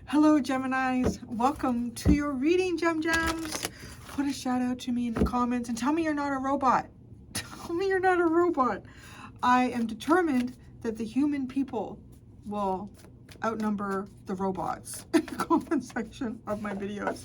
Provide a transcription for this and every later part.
Hello, Geminis. Welcome to your reading, Gem Gems. Put a shout out to me in the comments and tell me you're not a robot. Tell me you're not a robot. I am determined that the human people will outnumber the robots in the comment section of my videos.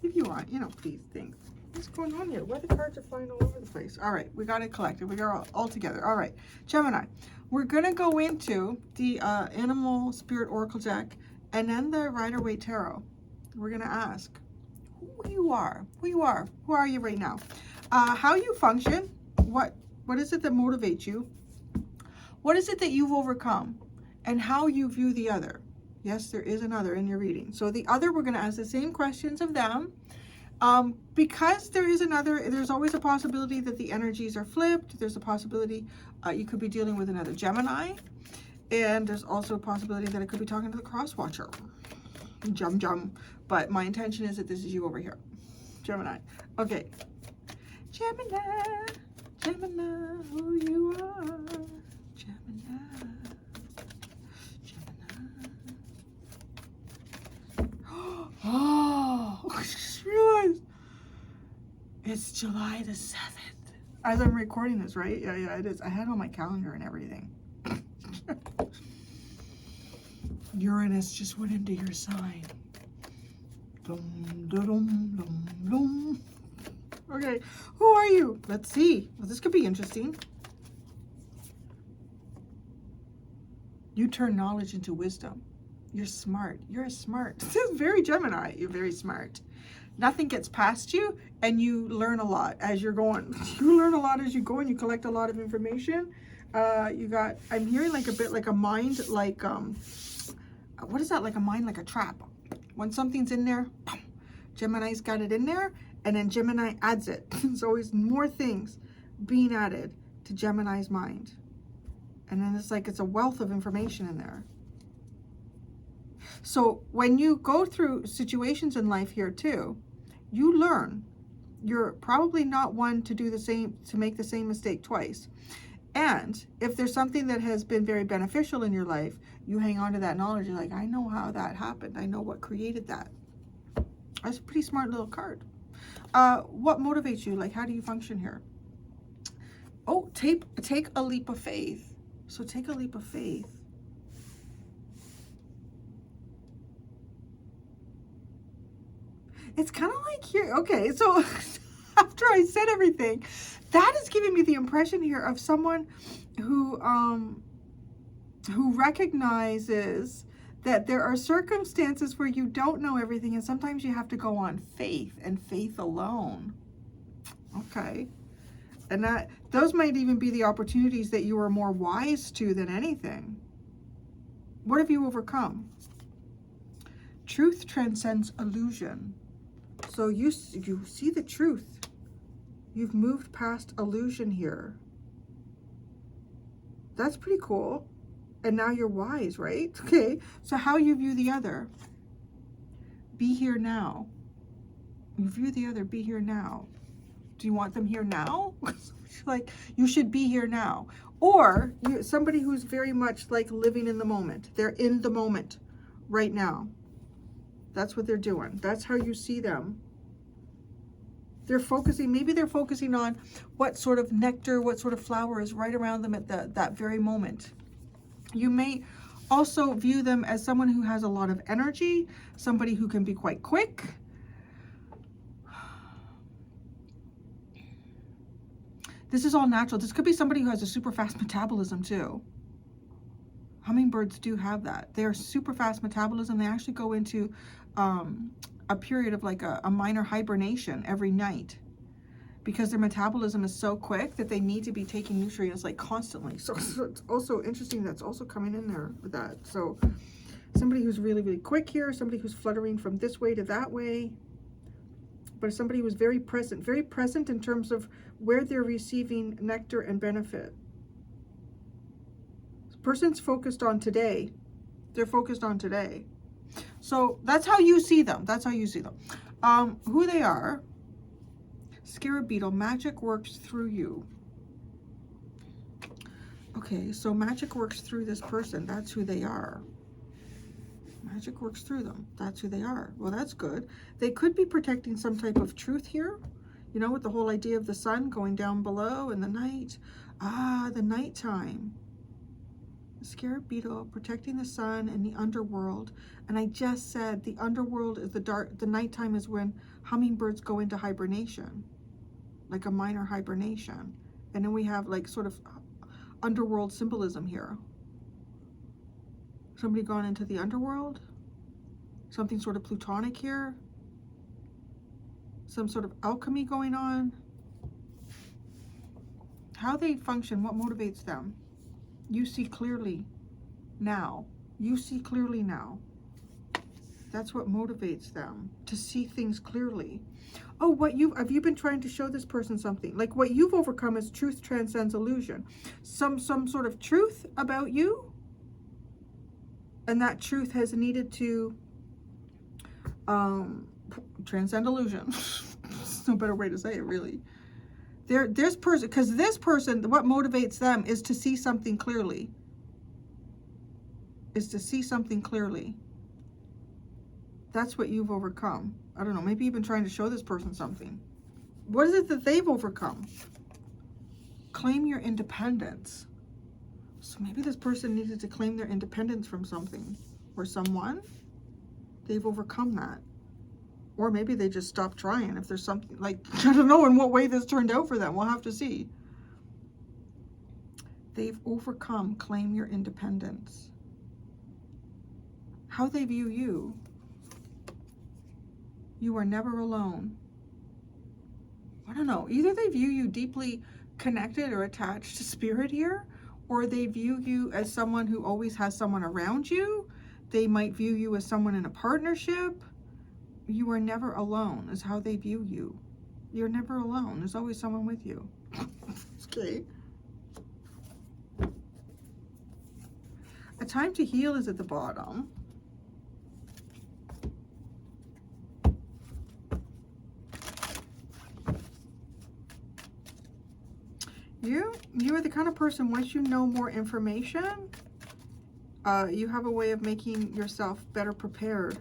If you want, please, thanks. What's going on here? Why the cards are flying all over the place? All right, we got it collected. We got it all together. All right, Gemini, we're going to go into the Animal Spirit Oracle deck and then the Rider-Waite Tarot. We're going to ask who you are, who are you right now, how you function, what is it that motivates you, what is it that you've overcome, and how you view the other. Yes, there is another in your reading. So the other, we're going to ask the same questions of them. Because there is another, there's always a possibility that the energies are flipped. There's a possibility you could be dealing with another Gemini. And there's also a possibility that it could be talking to the cross-watcher. Jum. But my intention is that this is you over here. Gemini. Okay. Gemini, who you are. Gemini. Oh, I just realized it's July the 7th. As I'm recording this, right? Yeah, it is. I had it on my calendar and everything. Uranus just went into your sign. Dum, dum, dum, dum. Okay, who are you? Let's see. Well, this could be interesting. You turn knowledge into wisdom. You're smart. You're smart. This is very Gemini. You're very smart. Nothing gets past you, and you learn a lot as you're going. You learn a lot as you go, and you collect a lot of information. I'm hearing like a bit like a mind, like, what is that? Like a mind, like a trap. When something's in there, boom, Gemini's got it in there, and then Gemini adds it. There's always more things being added to Gemini's mind. And then it's like, it's a wealth of information in there. So when you go through situations in life here too, you learn. You're probably not one to do the same, to make the same mistake twice. And if there's something that has been very beneficial in your life, you hang on to that knowledge. You're like, I know how that happened. I know what created that. That's a pretty smart little card. What motivates you? Like, how do you function here? Oh, take a leap of faith. So take a leap of faith. It's kind of like here. Okay, so after I said everything, that is giving me the impression here of someone who recognizes that there are circumstances where you don't know everything, and sometimes you have to go on faith and faith alone. Okay. And those might even be the opportunities that you are more wise to than anything. What have you overcome? Truth transcends illusion. So you see the truth. You've moved past illusion here. That's pretty cool. And now you're wise, right? Okay. So how you view the other? Be here now. You view the other, be here now. Do you want them here now? Like, you should be here now. Or you're somebody who's very much like living in the moment. They're in the moment right now. That's what they're doing. That's how you see them. They're focusing, maybe they're focusing on what sort of nectar, what sort of flower is right around them at that very moment. You may also view them as someone who has a lot of energy, somebody who can be quite quick. This is all natural. This could be somebody who has a super fast metabolism too. Hummingbirds do have that. They are super fast metabolism. They actually go into a period of like a minor hibernation every night because their metabolism is so quick that they need to be taking nutrients like constantly. So it's also interesting that's also coming in there with that. So somebody who's really, really quick here, somebody who's fluttering from this way to that way, but somebody who's very present in terms of where they're receiving nectar and benefit. This person's focused on today. They're focused on today. So that's how you see them. That's how you see them. Who they are. Scarab beetle. Magic works through you. Okay, so magic works through this person. That's who they are. Magic works through them. That's who they are. Well, that's good. They could be protecting some type of truth here. You know, with the whole idea of the sun going down below in the night. Ah, the nighttime. The scarab beetle protecting the sun and the underworld. And I just said the underworld is the dark. The nighttime is when hummingbirds go into hibernation. Like a minor hibernation. And then we have like sort of underworld symbolism here. Somebody gone into the underworld? Something sort of plutonic here? Some sort of alchemy going on? How they function, what motivates them? You see clearly now. You see clearly now. That's what motivates them, to see things clearly. Oh, have you been trying to show this person something? Like what you've overcome is truth transcends illusion. Some sort of truth about you. And that truth has needed to transcend illusion. There's no better way to say it, really. This person, because this person, what motivates them is to see something clearly. Is to see something clearly. That's what you've overcome. I don't know, maybe you've been trying to show this person something. What is it that they've overcome? Claim your independence. So maybe this person needed to claim their independence from something or someone. They've overcome that. Or maybe they just stopped trying. If there's something, like, I don't know in what way this turned out for them. We'll have to see. They've overcome, claim your independence. How they view you. You are never alone. I don't know. Either they view you deeply connected or attached to spirit here, or they view you as someone who always has someone around you. They might view you as someone in a partnership. You are never alone is how they view you. You're never alone. There's always someone with you. Okay. A time to heal is at the bottom. You are the kind of person, once you know more information, you have a way of making yourself better prepared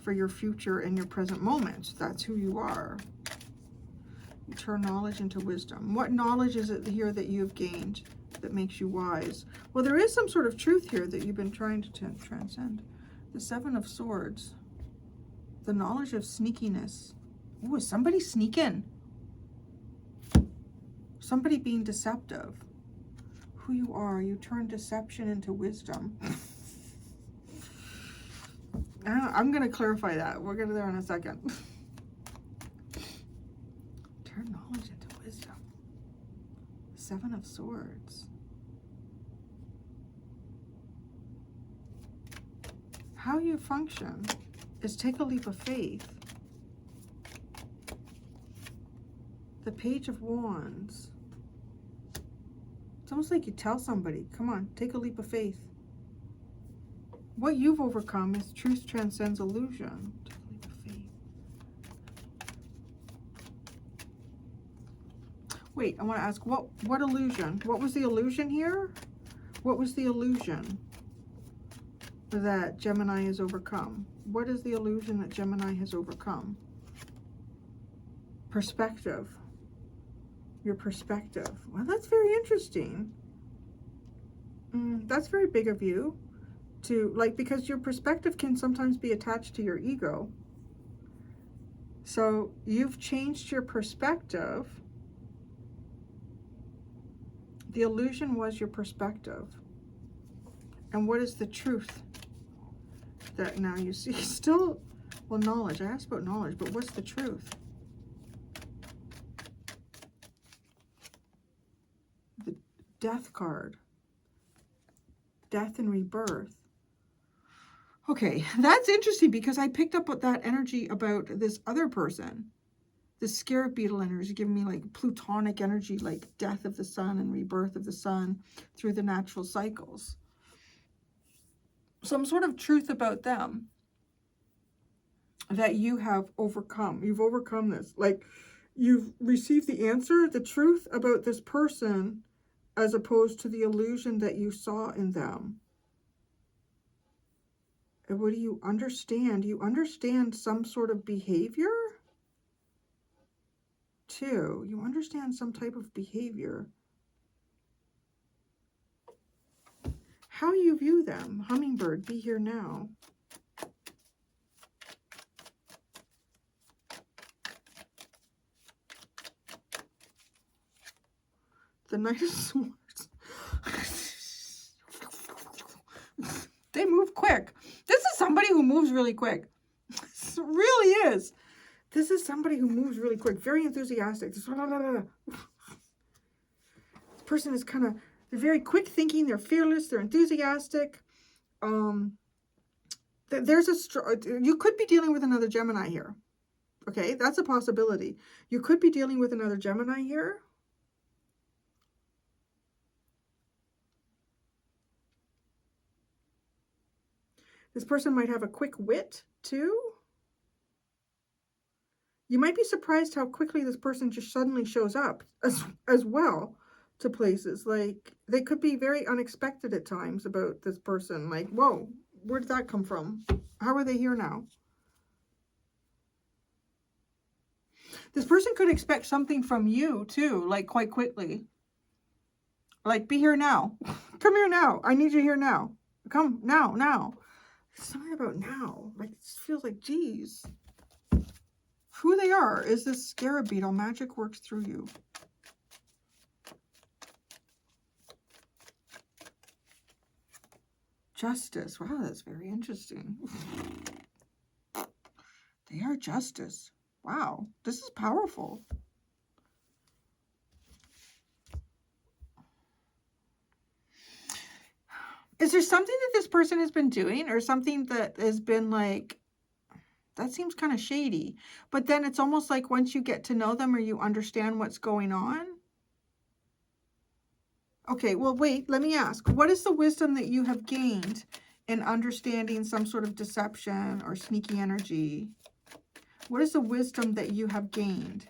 for your future and your present moments. That's who you are. You turn knowledge into wisdom. What knowledge is it here that you've gained that makes you wise? Well, there is some sort of truth here that you've been trying to transcend. The Seven of Swords. The knowledge of sneakiness. Oh, is somebody sneaking? Somebody being deceptive. Who you are. You turn deception into wisdom. I'm going to clarify that. We'll get to there in a second. Turn knowledge into wisdom. Seven of Swords. How you function is take a leap of faith. The Page of Wands. It's almost like you tell somebody, come on, take a leap of faith. What you've overcome is truth transcends illusion. Take a leap of faith. Wait, I want to ask, what illusion? What was the illusion here? What was the illusion that Gemini has overcome? What is the illusion that Gemini has overcome? Perspective. Your perspective. Well, that's very interesting. That's very big of you to, like, because your perspective can sometimes be attached to your ego. So you've changed your perspective. The illusion was your perspective. And what is the truth that now you see? Still, well, knowledge. I asked about knowledge, but what's the truth? The Death card. Death and rebirth. Okay, that's interesting because I picked up that energy about this other person. The scarab beetle energy giving me like plutonic energy, like death of the sun and rebirth of the sun through the natural cycles. Some sort of truth about them that you have overcome. You've overcome this. Like you've received the answer, the truth about this person as opposed to the illusion that you saw in them. what do you understand? You understand some sort of behavior, too. You understand some type of behavior. How you view them. Hummingbird, be here now. The Knight of Swords. They move quick. This is somebody who moves really quick. This really is. This is somebody who moves really quick. Very enthusiastic. This person is kind of, they're very quick thinking. They're fearless. They're enthusiastic. There's you could be dealing with another Gemini here. Okay, that's a possibility. You could be dealing with another Gemini here. This person might have a quick wit, too. You might be surprised how quickly this person just suddenly shows up as well to places. Like, they could be very unexpected at times about this person. Like, whoa, where did that come from? How are they here now? This person could expect something from you, too, like, quite quickly. Like, be here now. Come here now. I need you here now. Come now. Something about now. Like, it feels like, geez. Who they are is this scarab beetle. Magic works through you. Justice. Wow, that's very interesting. They are justice. Wow, this is powerful. Is there something that this person has been doing, or something that has been like, that seems kind of shady, but then it's almost like once you get to know them or you understand what's going on. Okay, well, wait, let me ask. What is the wisdom that you have gained in understanding some sort of deception or sneaky energy? What is the wisdom that you have gained?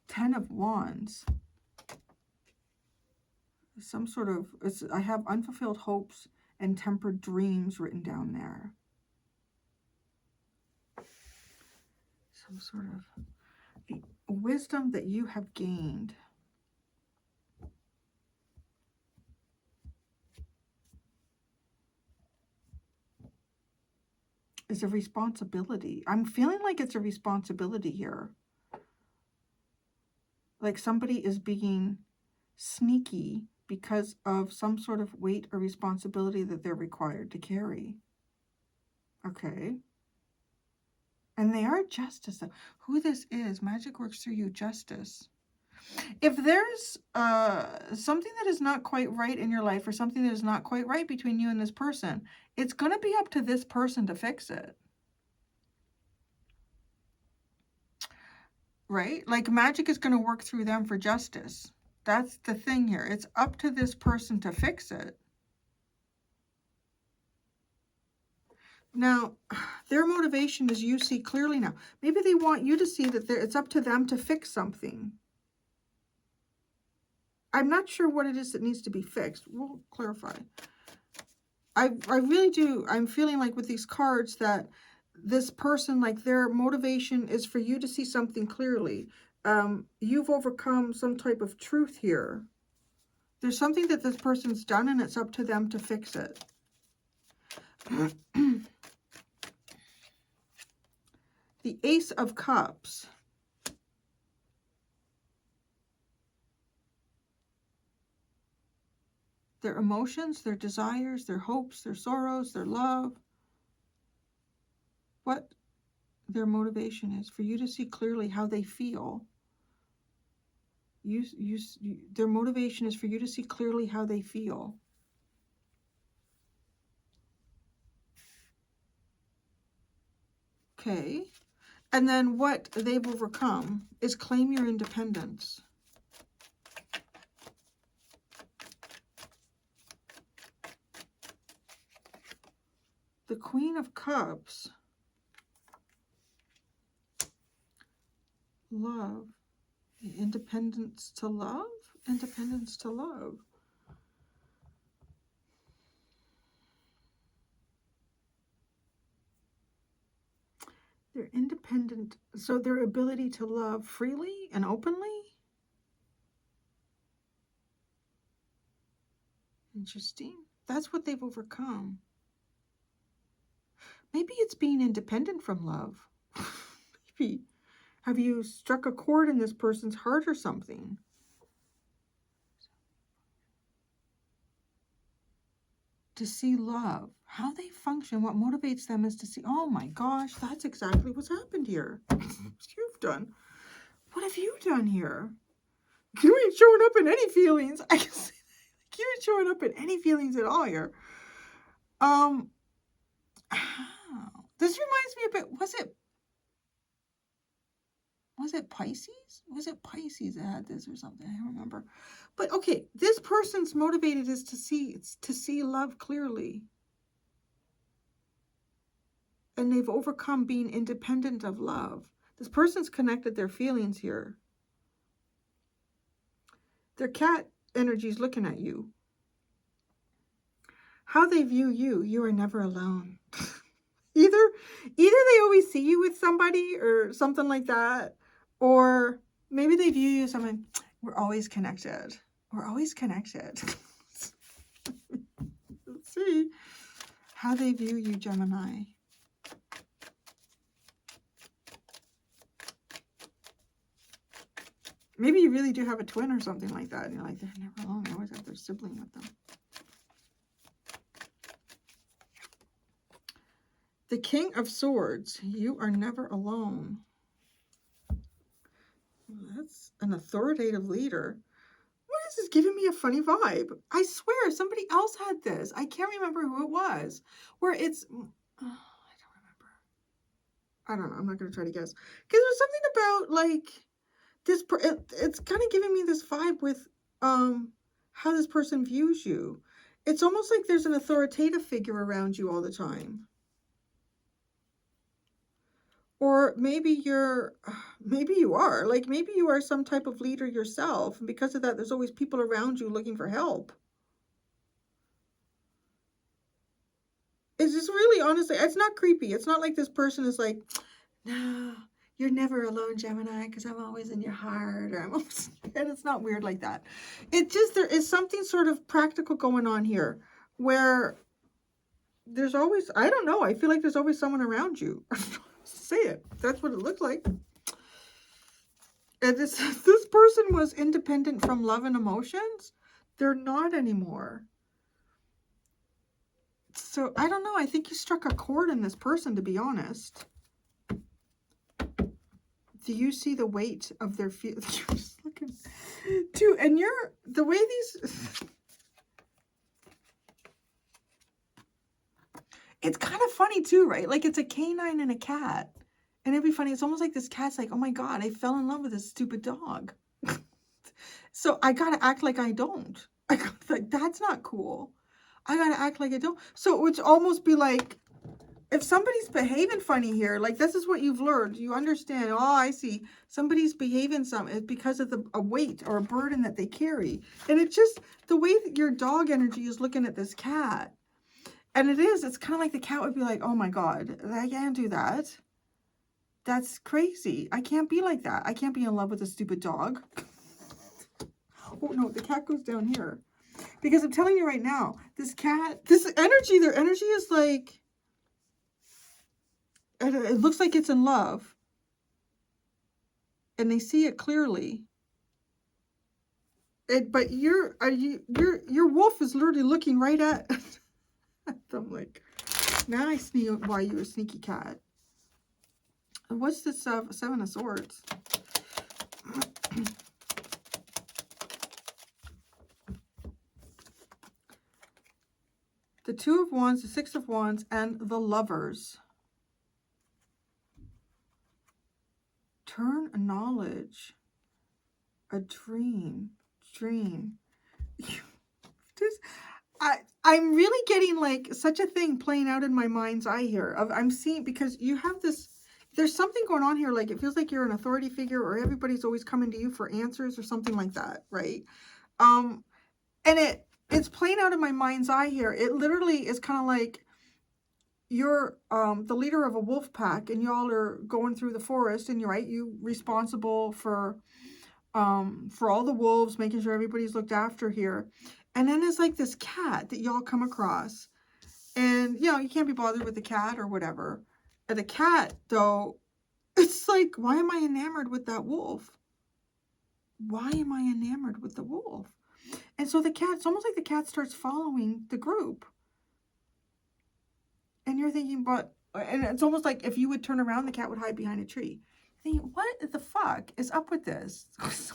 Ten of Wands. Some sort of, I have unfulfilled hopes and tempered dreams written down there. Some sort of the wisdom that you have gained. Is a responsibility. I'm feeling like it's a responsibility here. Like somebody is being sneaky because of some sort of weight or responsibility that they're required to carry. Okay. And they are justice. Who this is, magic works through you, justice. If there's something that is not quite right in your life, or something that is not quite right between you and this person, it's going to be up to this person to fix it. Right? Like magic is going to work through them for justice. That's the thing here. It's up to this person to fix it. Now, their motivation is you see clearly now. Maybe they want you to see that it's up to them to fix something. I'm not sure what it is that needs to be fixed. We'll clarify. I really do. I'm feeling like with these cards that this person, like their motivation is for you to see something clearly. You've overcome some type of truth here. There's something that this person's done and it's up to them to fix it. The Ace of Cups. Their emotions, their desires, their hopes, their sorrows, their love. What their motivation is for you to see clearly how they feel. Their motivation is for you to see clearly how they feel. Okay. And then what they've overcome is claim your independence. The Queen of Cups. Love. Independence to love? Independence to love. They're independent. So their ability to love freely and openly. Interesting. That's what they've overcome. Maybe it's being independent from love. Maybe. Have you struck a chord in this person's heart or something? To see love, how they function, what motivates them is to see, oh my gosh, that's exactly what's happened here. You've done. What have you done here? You ain't showing up in any feelings. I can say that. You ain't showing up in any feelings at all here. This reminds me a bit, was it Pisces? Was it Pisces that had this or something? I don't remember. But okay, this person's motivated is to see love clearly. And they've overcome being independent of love. This person's connected their feelings here. Their cat energy is looking at you. How they view you, you are never alone. Either they always see you with somebody or something like that, or maybe they view you as someone, we're always connected. We're always connected. Let's see how they view you, Gemini. Maybe you really do have a twin or something like that. And you're like, they're never alone. They always have their sibling with them. The King of Swords. You are never alone. That's an authoritative leader. What is this giving me a funny vibe? I swear somebody else had this. I can't remember who it was. Where it's... Oh, I don't know. I'm not going to try to guess. Because there's something about like... It's kind of giving me this vibe with how this person views you. It's almost like there's an authoritative figure around you all the time. Or maybe you are, like maybe you are some type of leader yourself. And because of that, there's always people around you looking for help. It's just really, honestly, it's not creepy. It's not like this person is like, no, you're never alone, Gemini, because I'm always in your heart. Or I'm always, and it's not weird like that. It just, there is something sort of practical going on here where there's always, I don't know, I feel like there's always someone around you. Say it. That's what it looked like. And this person was independent from love and emotions. They're not anymore. So, I don't know. I think you struck a chord in this person, to be honest. Do you see the weight of their feelings? You're just looking too, and the way these... It's kind of funny too, right? Like it's a canine and a cat. And it'd be funny. It's almost like this cat's like, oh my God, I fell in love with this stupid dog. So I got to act like I don't. Like, that's not cool. I got to act like I don't. So it would almost be like, if somebody's behaving funny here, like this is what you've learned. You understand, oh, I see. Somebody's behaving it's because of a weight or a burden that they carry. And it's just the way that your dog energy is looking at this cat. And it's kind of like the cat would be like, oh my God, I can't do that. That's crazy. I can't be like that. I can't be in love with a stupid dog. Oh no, the cat goes down here. Because I'm telling you right now, this cat, this energy, their energy is like, it looks like it's in love. And they see it clearly. But your wolf is literally looking right at them like, now I see why you're a sneaky cat. And what's this Seven of Swords? The Two of Wands, the Six of Wands, and the Lovers. Turn knowledge. A dream. I'm really getting like such a thing playing out in my mind's eye here. I'm seeing, because you have this, there's something going on here. Like it feels like you're an authority figure, or everybody's always coming to you for answers or something like that, right? And it's playing out in my mind's eye here. It literally is kind of like you're the leader of a wolf pack, and y'all are going through the forest, and you're right, you responsible for all the wolves, making sure everybody's looked after here. And then there's like this cat that y'all come across, and you know, you can't be bothered with the cat or whatever. And the cat, though, it's like, why am I enamored with that wolf? Why am I enamored with the wolf? And so the cat, it's almost like the cat starts following the group. And you're thinking, but, and it's almost like if you would turn around, the cat would hide behind a tree. Thinking, what the fuck is up with this? What's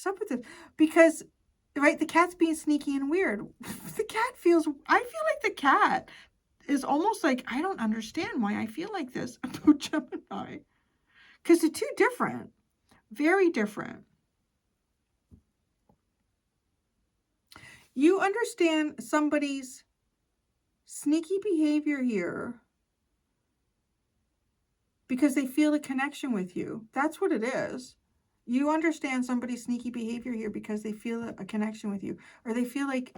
up with this? Because, right, the cat's being sneaky and weird. The cat feels, I feel like the cat is almost like, I don't understand why I feel like this about Gemini. Because they're two different. Very different. You understand somebody's sneaky behavior here because they feel a connection with you. That's what it is. You understand somebody's sneaky behavior here because they feel a connection with you, or they feel like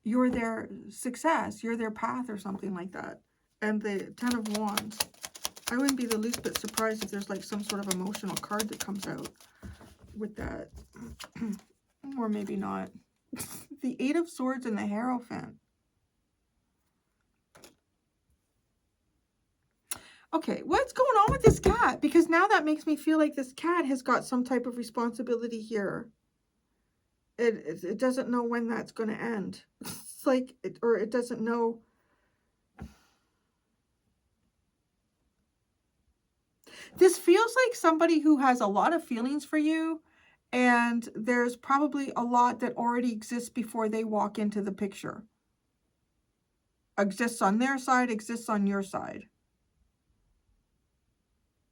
you're their success, you're their path, or something like that. And the Ten of Wands. I wouldn't be the least bit surprised if there's like some sort of emotional card that comes out with that. Or maybe not. The Eight of Swords and the Hierophant. Okay, what's going on with this cat? Because now that makes me feel like this cat has got some type of responsibility here. It doesn't know when that's going to end. It's like, or it doesn't know. This feels like somebody who has a lot of feelings for you, and there's probably a lot that already exists before they walk into the picture. Exists on their side, exists on your side.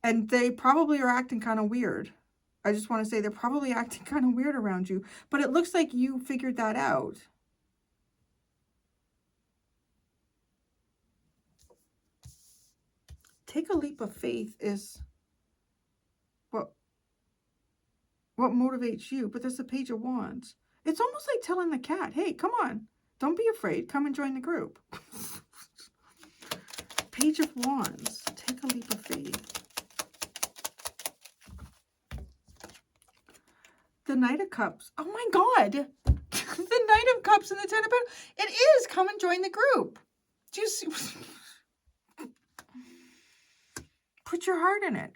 And they probably are acting kind of weird. I just want to say they're probably acting kind of weird around you. But it looks like you figured that out. Take a leap of faith is what motivates you. But there's the Page of Wands. It's almost like telling the cat, hey, come on. Don't be afraid. Come and join the group. Page of Wands. Take a leap of faith. The Knight of Cups. Oh my God. The Knight of Cups and the Ten of Pentacles. It is. Come and join the group. Do you see? Put your heart in it.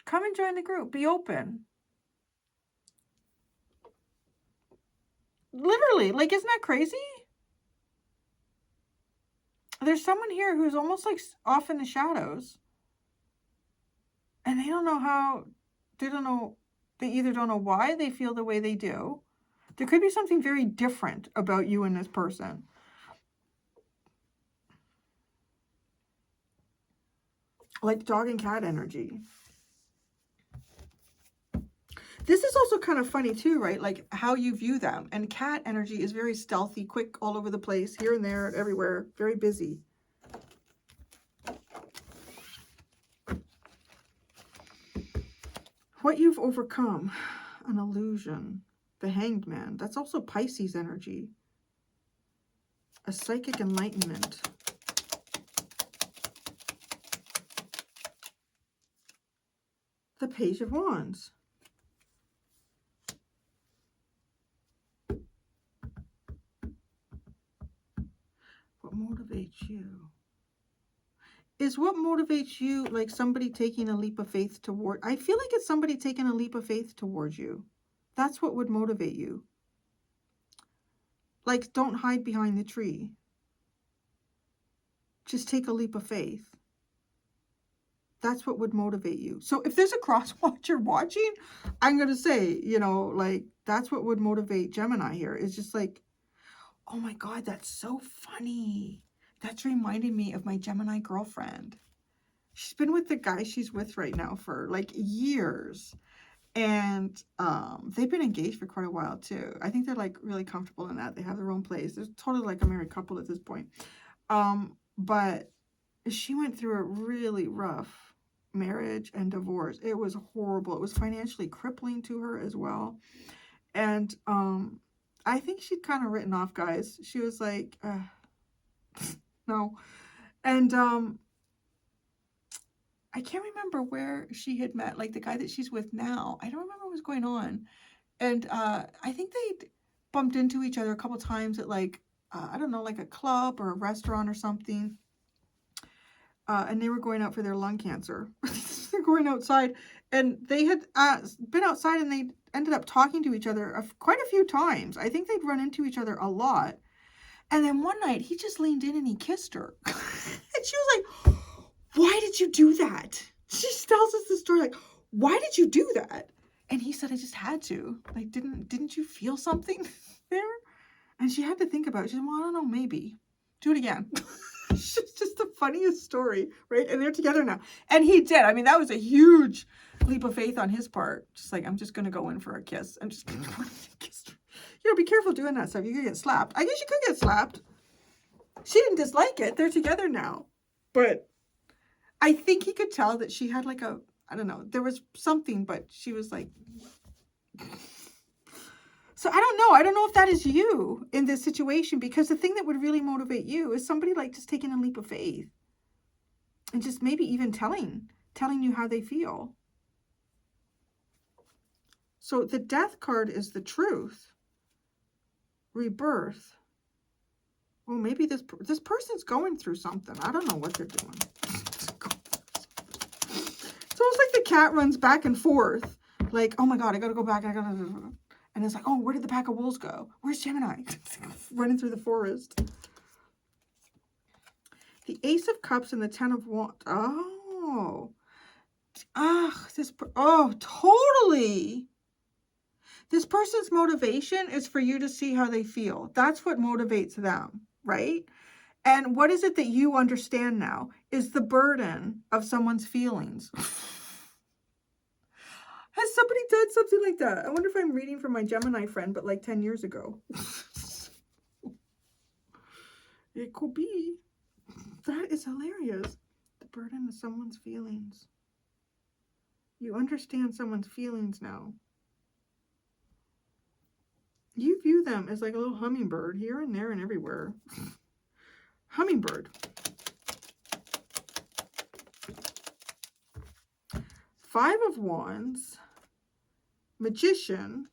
Come and join the group. Be open. Literally. Like, isn't that crazy? There's someone here who's almost like off in the shadows. And they don't know how, they either don't know why they feel the way they do. There could be something very different about you and this person. Like dog and cat energy. This is also kind of funny too, right? Like how you view them. And cat energy is very stealthy, quick, all over the place, here and there, everywhere, very busy. What you've overcome, an illusion, the Hanged Man. That's also Pisces energy. A psychic enlightenment. The Page of Wands. What motivates you? Is what motivates you like somebody taking a leap of faith toward... I feel like it's somebody taking a leap of faith towards you. That's what would motivate you. Like, don't hide behind the tree. Just take a leap of faith. That's what would motivate you. So if there's a cross-watcher watching, I'm going to say, you know, like, that's what would motivate Gemini here. It's just like, oh my God, that's so funny. That's reminding me of my Gemini girlfriend. She's been with the guy she's with right now for like years. And they've been engaged for quite a while too. I think they're like really comfortable in that. They have their own place. They're totally like a married couple at this point. But she went through a really rough marriage and divorce. It was horrible. It was financially crippling to her as well. And I think she'd kind of written off guys. She was like, No. And I can't remember where she had met, like the guy that she's with now. I don't remember what was going on. And I think they bumped into each other a couple times at like, I don't know, like a club or a restaurant or something. And they were going out for their lung cancer. They're going outside, and they had been outside, and they ended up talking to each other quite a few times. I think they'd run into each other a lot. And then one night, he just leaned in and he kissed her. And she was like, why did you do that? She tells us the story, like, why did you do that? And he said, I just had to. Like, didn't you feel something there? And she had to think about it. She said, well, I don't know, maybe. Do it again. It's just the funniest story, right? And they're together now. And he did. I mean, that was a huge leap of faith on his part. Just like, I'm just going to go in for a kiss. I'm just going to go in for a kiss. You know, be careful doing that stuff. You could get slapped. I guess you could get slapped. She didn't dislike it. They're together now. But I think he could tell that she had like a, I don't know, there was something, but she was like... So I don't know. I don't know if that is you in this situation, because the thing that would really motivate you is somebody like just taking a leap of faith and just maybe even telling you how they feel. So the death card is the truth, rebirth. Well, maybe this person's going through something. I don't know what they're doing. It's almost like the cat runs back and forth. Like, oh my God, I got to go back. And it's like, oh, where did the pack of wolves go? Where's Gemini? Running through the forest. The Ace of Cups and the Ten of Wands. Oh. Totally. This person's motivation is for you to see how they feel. That's what motivates them, right? And what is it that you understand now is the burden of someone's feelings. Has somebody done something like that? I wonder if I'm reading from my Gemini friend, but like 10 years ago. It could be. That is hilarious. The burden of someone's feelings. You understand someone's feelings now. You view them as like a little hummingbird here and there and everywhere. Hummingbird. Five of Wands, Magician,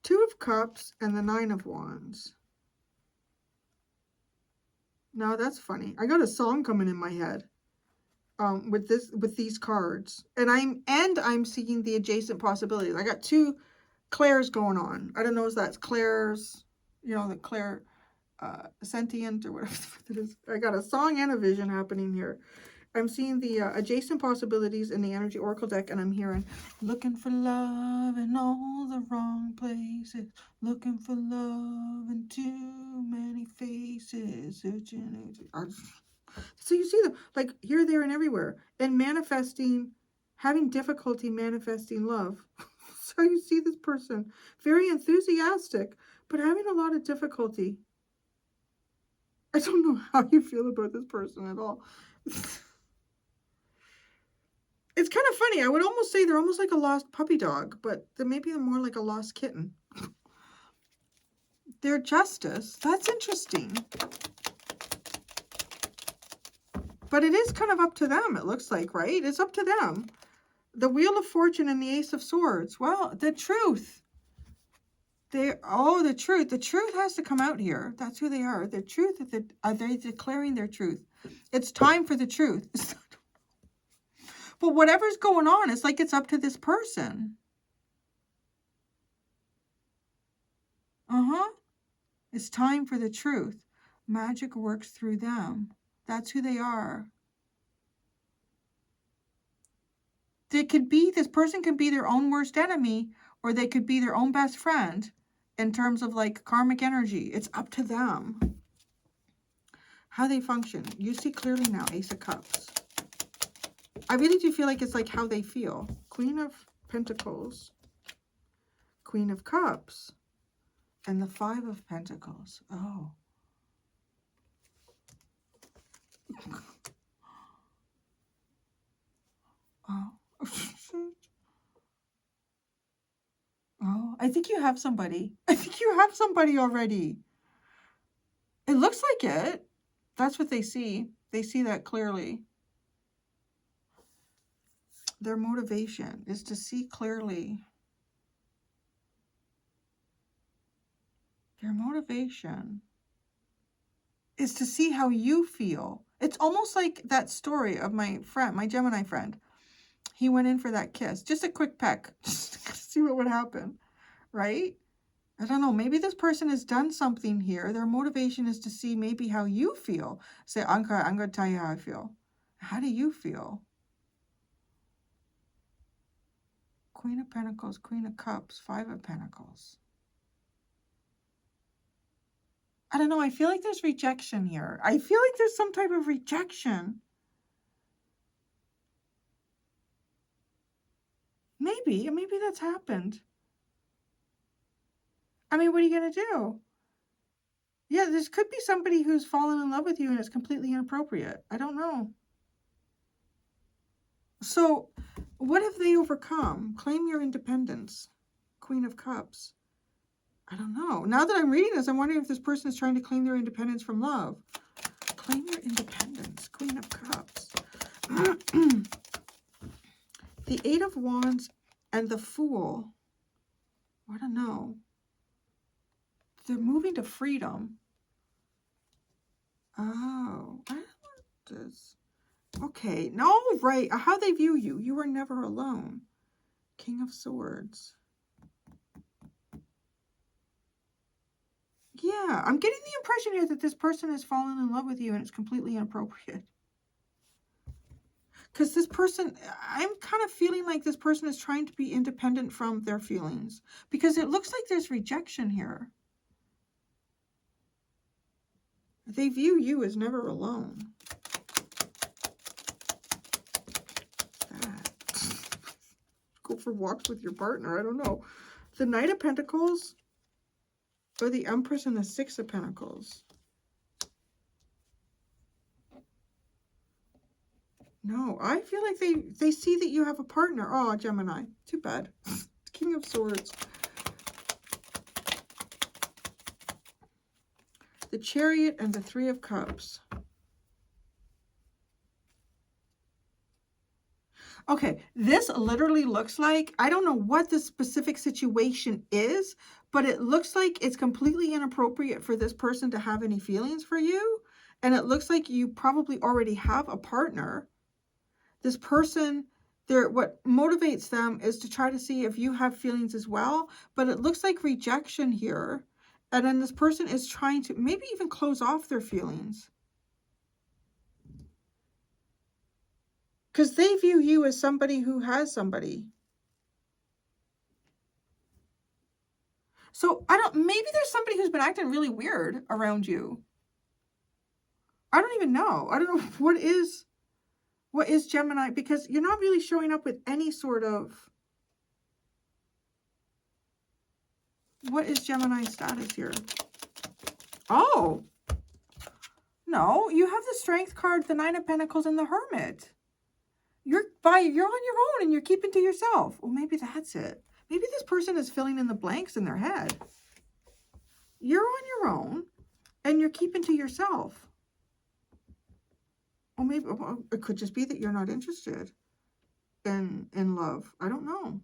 Two of Cups, and the Nine of Wands. Now that's funny. I got a song coming in my head with these cards, and I'm seeing the adjacent possibilities. I got two Claire's going on. I don't know if that's Claire's, you know, the Claire sentient or whatever it is. I got a song and a vision happening here. I'm seeing the adjacent possibilities in the Energy Oracle deck, and I'm hearing, looking for love in all the wrong places, looking for love in too many faces. So you see them, like, here, there, and everywhere, and manifesting, having difficulty manifesting love. So you see this person, very enthusiastic, but having a lot of difficulty. I don't know how you feel about this person at all. It's kind of funny. I would almost say they're almost like a lost puppy dog, but maybe they're more like a lost kitten. Their justice. That's interesting. But it is kind of up to them, it looks like, right? It's up to them. The Wheel of Fortune and the Ace of Swords. Well, the truth. The truth. The truth has to come out here. That's who they are. The truth. Are they declaring their truth? It's time for the truth. But whatever's going on, it's like it's up to this person. It's time for the truth. Magic works through them. That's who they are. They could be, this person could be their own worst enemy, or they could be their own best friend in terms of like karmic energy. It's up to them. How they function. You see clearly now, Ace of Cups. I really do feel like it's like how they feel. Queen of Pentacles, Queen of Cups, and the Five of Pentacles. Oh. Oh. Oh, I think you have somebody. I think you have somebody already. It looks like it. That's what they see. They see that clearly. Their motivation is to see clearly. Their motivation is to see how you feel. It's almost like that story of my friend, my Gemini friend. He went in for that kiss. Just a quick peck. Just to see what would happen. Right? I don't know. Maybe this person has done something here. Their motivation is to see maybe how you feel. Say, Anka, I'm going to tell you how I feel. How do you feel? Queen of Pentacles, Queen of Cups, Five of Pentacles. I don't know. I feel like there's rejection here. I feel like there's some type of rejection. Maybe that's happened. I mean, what are you going to do? Yeah, this could be somebody who's fallen in love with you and it's completely inappropriate. I don't know. So, what have they overcome? Claim your independence. Queen of Cups. I don't know. Now that I'm reading this, I'm wondering if this person is trying to claim their independence from love. Claim your independence. Queen of Cups. The Eight of Wands and the Fool. I don't know. They're moving to freedom. Oh, I don't want this. Okay, no, right. How they view you. You are never alone. King of Swords. Yeah, I'm getting the impression here that this person has fallen in love with you and it's completely inappropriate. Because this person, I'm kind of feeling like this person is trying to be independent from their feelings. Because it looks like there's rejection here. They view you as never alone. Go for walks with your partner. I don't know. The Knight of Pentacles or the Empress and the Six of Pentacles. No, I feel like they see that you have a partner. Oh, Gemini. Too bad. King of Swords. The Chariot and the Three of Cups. Okay, this literally looks like, I don't know what the specific situation is, but it looks like it's completely inappropriate for this person to have any feelings for you. And it looks like you probably already have a partner. This person, what motivates them is to try to see if you have feelings as well. But it looks like rejection here. And then this person is trying to maybe even close off their feelings. Because they view you as somebody who has somebody. So, maybe there's somebody who's been acting really weird around you. I don't even know. I don't know what is Gemini, because you're not really showing up with any sort of, what is Gemini's status here? Oh, no, you have the Strength card, the Nine of Pentacles, and the Hermit. You're on your own and you're keeping to yourself. Well, maybe that's it. Maybe this person is filling in the blanks in their head. You're on your own and you're keeping to yourself. Well, maybe it could just be that you're not interested in love. I don't know.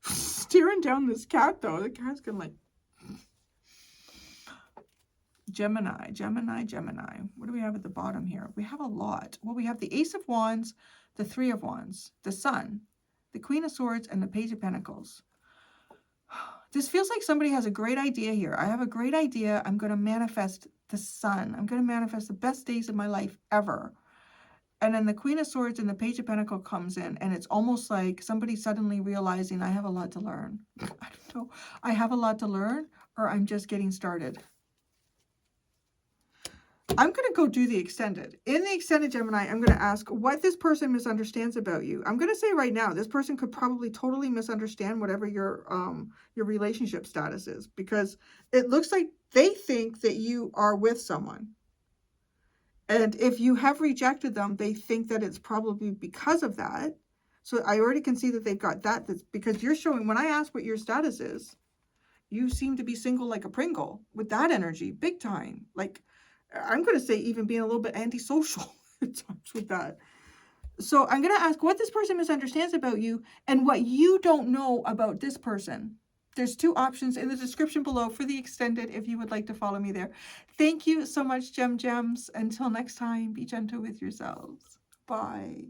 Staring down this cat, though. The cat's gonna like... Gemini. What do we have at the bottom here? We have a lot. Well, we have the Ace of Wands, the Three of Wands, the Sun, the Queen of Swords, and the Page of Pentacles. This feels like somebody has a great idea here. I have a great idea. I'm going to manifest the Sun. I'm going to manifest the best days of my life ever. And then the Queen of Swords and the Page of Pentacles comes in, and it's almost like somebody suddenly realizing I have a lot to learn. I don't know. I have a lot to learn, or I'm just getting started. I'm going to go do the extended. In the extended, Gemini, I'm going to ask what this person misunderstands about you. I'm going to say right now, this person could probably totally misunderstand whatever your relationship status is, because it looks like they think that you are with someone. And if you have rejected them, they think that it's probably because of that. So I already can see that they've got that. That's because you're showing, when I ask what your status is, You seem to be single like a Pringle with that energy, big time. Like, I'm going to say even being a little bit antisocial at times with that. So I'm going to ask what this person misunderstands about you and what you don't know about this person. There's 2 options in the description below for the extended if you would like to follow me there. Thank you so much, Gems. Until next time, be gentle with yourselves. Bye.